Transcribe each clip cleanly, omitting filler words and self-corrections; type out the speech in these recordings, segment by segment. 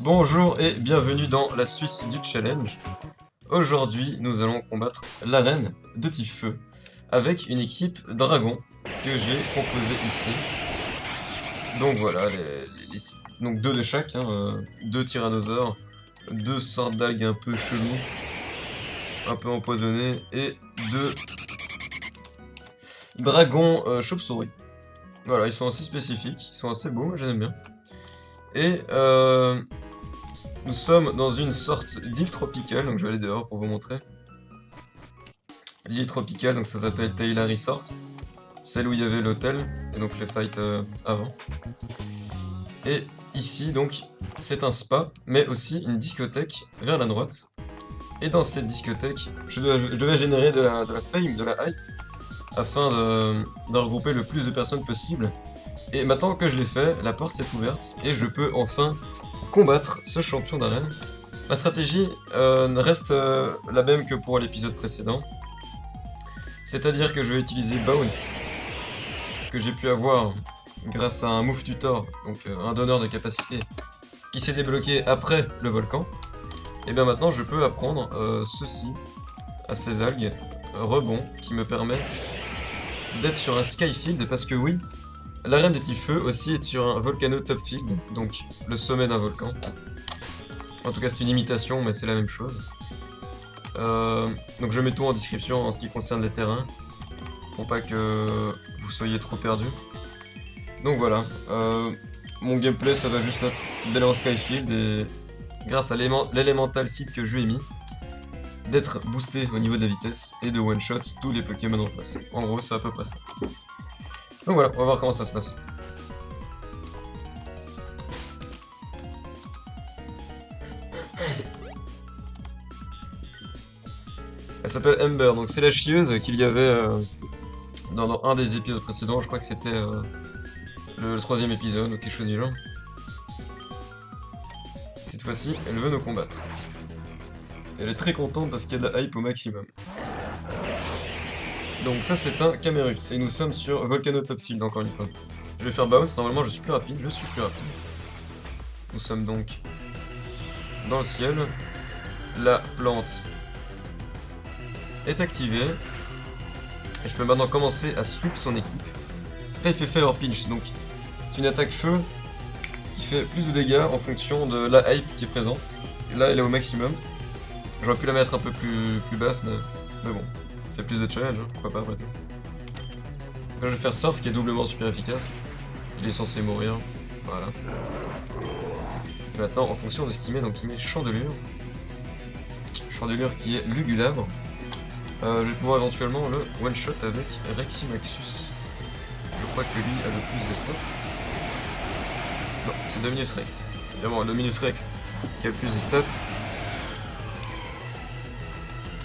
Bonjour et bienvenue dans la suite du challenge. Aujourd'hui, nous allons combattre l'arène de type feu avec une équipe dragon que j'ai composée ici. Donc voilà, donc deux de chaque, deux tyrannosaures, deux sortes d'algues un peu chelous, un peu empoisonnés et deux dragons chauves-souris. Voilà, ils sont assez spécifiques, ils sont assez beaux, moi j'aime bien. Et nous sommes dans une sorte d'île tropicale, donc je vais aller dehors pour vous montrer. L'île tropicale, donc ça s'appelle Taylor Resort, celle où il y avait l'hôtel, et donc les fights avant. Et ici, donc, c'est un spa, mais aussi une discothèque vers la droite. Et dans cette discothèque, je devais générer de la fame, de la hype, afin de regrouper le plus de personnes possible. Et maintenant que je l'ai fait, la porte s'est ouverte, et je peux enfin combattre ce champion d'arène. Ma stratégie reste la même que pour l'épisode précédent. C'est-à-dire que je vais utiliser Bounce, que j'ai pu avoir grâce à un move tutor, donc un donneur de capacité, qui s'est débloqué après le volcan. Et bien maintenant je peux apprendre ceci à ces algues, rebond, qui me permet d'être sur un Skyfield, parce que oui, l'arène de type feu aussi est sur un Volcano Topfield, donc le sommet d'un volcan. En tout cas c'est une imitation, mais c'est la même chose. Donc je mets tout en description en ce qui concerne les terrains, pour pas que vous soyez trop perdus. Donc voilà, mon gameplay ça va juste être d'aller en Skyfield et grâce à l'élémental seed que je lui ai mis, d'être boosté au niveau de la vitesse et de one-shot tous les Pokémon en face. En gros c'est à peu près ça. Donc voilà, on va voir comment ça se passe. Elle s'appelle Ember, donc c'est la chieuse qu'il y avait dans un des épisodes précédents, je crois que c'était le troisième épisode ou quelque chose du genre. Cette fois-ci, elle veut nous combattre. Elle est très contente parce qu'il y a de la hype au maximum. Donc ça c'est un Camerupt, et nous sommes sur Volcano Topfield encore une fois. Je vais faire bounce, normalement je suis plus rapide, Nous sommes donc dans le ciel. La plante est activée. Et je peux maintenant commencer à sweep son équipe. Là il fait Fire Pinch, donc c'est une attaque feu qui fait plus de dégâts en fonction de la hype qui est présente. Et là elle est au maximum. J'aurais pu la mettre un peu plus basse, mais bon, c'est plus de challenge, hein, pourquoi pas après tout. Là je vais faire Surf qui est doublement super efficace. Il est censé mourir, voilà. Et maintenant en fonction de ce qu'il met, donc il met Chandelure. Chandelure qui est Lugulabre. Je vais pouvoir éventuellement le one-shot avec Reximaxus. Je crois que lui a le plus de stats. Non, c'est Dominus Rex. Évidemment, Dominus Rex qui a le plus de stats.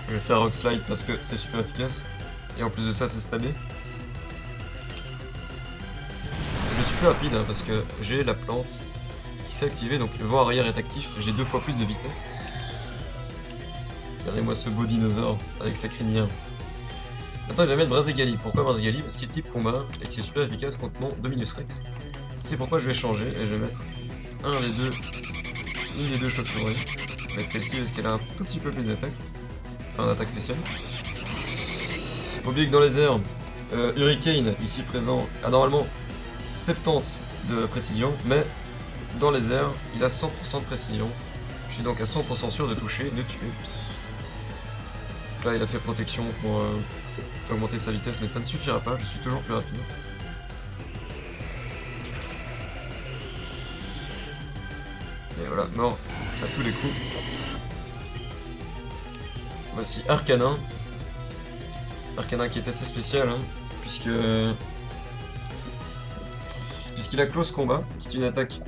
Je vais faire Rock Slide parce que c'est super efficace. Et en plus de ça, c'est stabé. Je suis plus rapide parce que j'ai la plante qui s'est activée. Donc le vent arrière est actif. J'ai 2 fois plus de vitesse. Regardez-moi ce beau dinosaure avec sa crinière. Maintenant il va mettre Brazegali. Pourquoi Brazegali? Parce qu'il est type combat et que c'est super efficace contre mon Dominus Rex. C'est pourquoi je vais changer et je vais mettre une des deux chauves-souris. Je vais mettre celle-ci parce qu'elle a un tout petit peu plus d'attaque. Enfin d'attaque spéciale. Faut oublier que dans les airs, Hurricane ici présent a normalement 70 de précision, mais dans les airs il a 100% de précision. Je suis donc à 100% sûr de toucher, de tuer. Là il a fait protection pour augmenter sa vitesse, mais ça ne suffira pas, je suis toujours plus rapide. Et voilà, mort à tous les coups. Voici Arcanin. Arcanin qui est assez spécial, hein, puisqu'il a Close Combat, qui est une attaque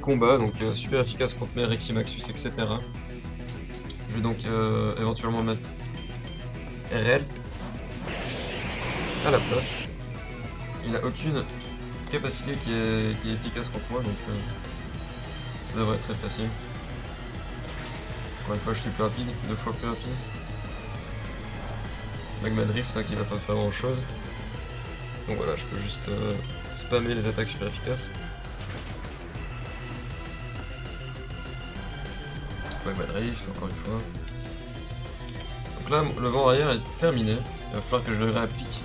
combat, donc super efficace contre mes Reximaxus, etc. Je vais donc éventuellement mettre RL à la place. Il n'a aucune capacité qui est efficace contre moi, donc ça devrait être très facile. Encore une fois, je suis plus rapide, 2 fois plus rapide. Magma Drift qui va pas faire grand chose. Donc voilà, je peux juste spammer les attaques super efficaces. Magma Drift, encore une fois. Donc là, le vent arrière est terminé. Il va falloir que je le réapplique.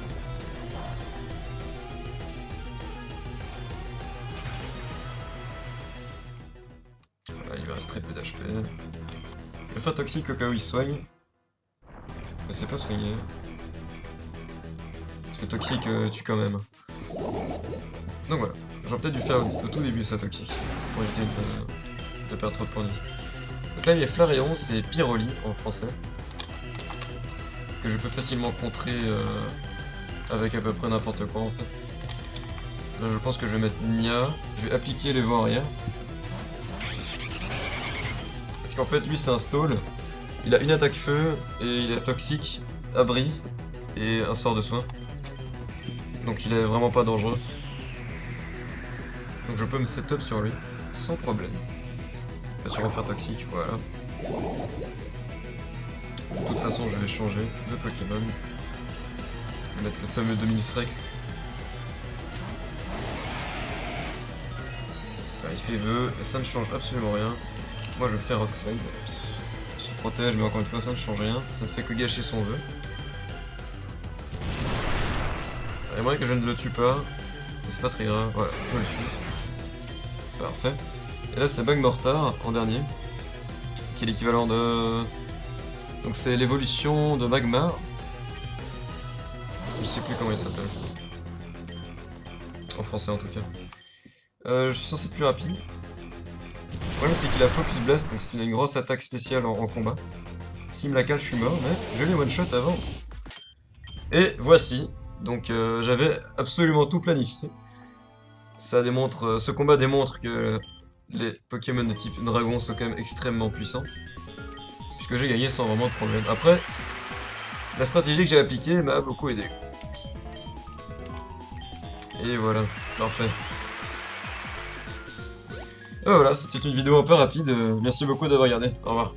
Voilà, il lui reste très peu d'HP. Je vais faire toxique au cas où il soigne. Mais c'est pas soigné. Parce que toxique tue quand même. Donc voilà. J'aurais peut-être dû faire au tout début ça toxique. Pour éviter de perdre trop de points de vie. Donc là il y a Flareon, c'est Pyroli en français. Que je peux facilement contrer avec à peu près n'importe quoi en fait. Là je pense que je vais mettre Nia. Je vais appliquer les vents arrière. Parce qu'en fait lui c'est un stall. Il a une attaque feu et il a toxique, abri et un sort de soin. Donc il est vraiment pas dangereux. Donc je peux me setup sur lui sans problème. Je vais sûrement faire toxique, voilà. De toute façon je vais changer de Pokémon. Je vais mettre le fameux Dominus Rex. Là, il fait vœu et ça ne change absolument rien. Moi je fais Rock Slide. Se protège, mais encore une fois ça ne change rien, ça ne fait que gâcher son vœu. Il aimerait que je ne le tue pas, mais c'est pas très grave, voilà, je le suis. Parfait. Et là c'est Magmortar en dernier, qui est l'équivalent de... Donc c'est l'évolution de Magmar. Je sais plus comment il s'appelle. En français en tout cas. Je suis censé être plus rapide. Le problème c'est qu'il a Focus Blast, donc c'est une grosse attaque spéciale en combat. S'il me la cale, je suis mort, mais je l'ai one-shot avant. Et voici. Donc j'avais absolument tout planifié. Ça démontre, ce combat démontre que les Pokémon de type dragon sont quand même extrêmement puissants. Puisque j'ai gagné sans vraiment de problème. Après, la stratégie que j'ai appliquée m'a beaucoup aidé. Et voilà, parfait. Et voilà, c'était une vidéo un peu rapide. Merci beaucoup d'avoir regardé. Au revoir.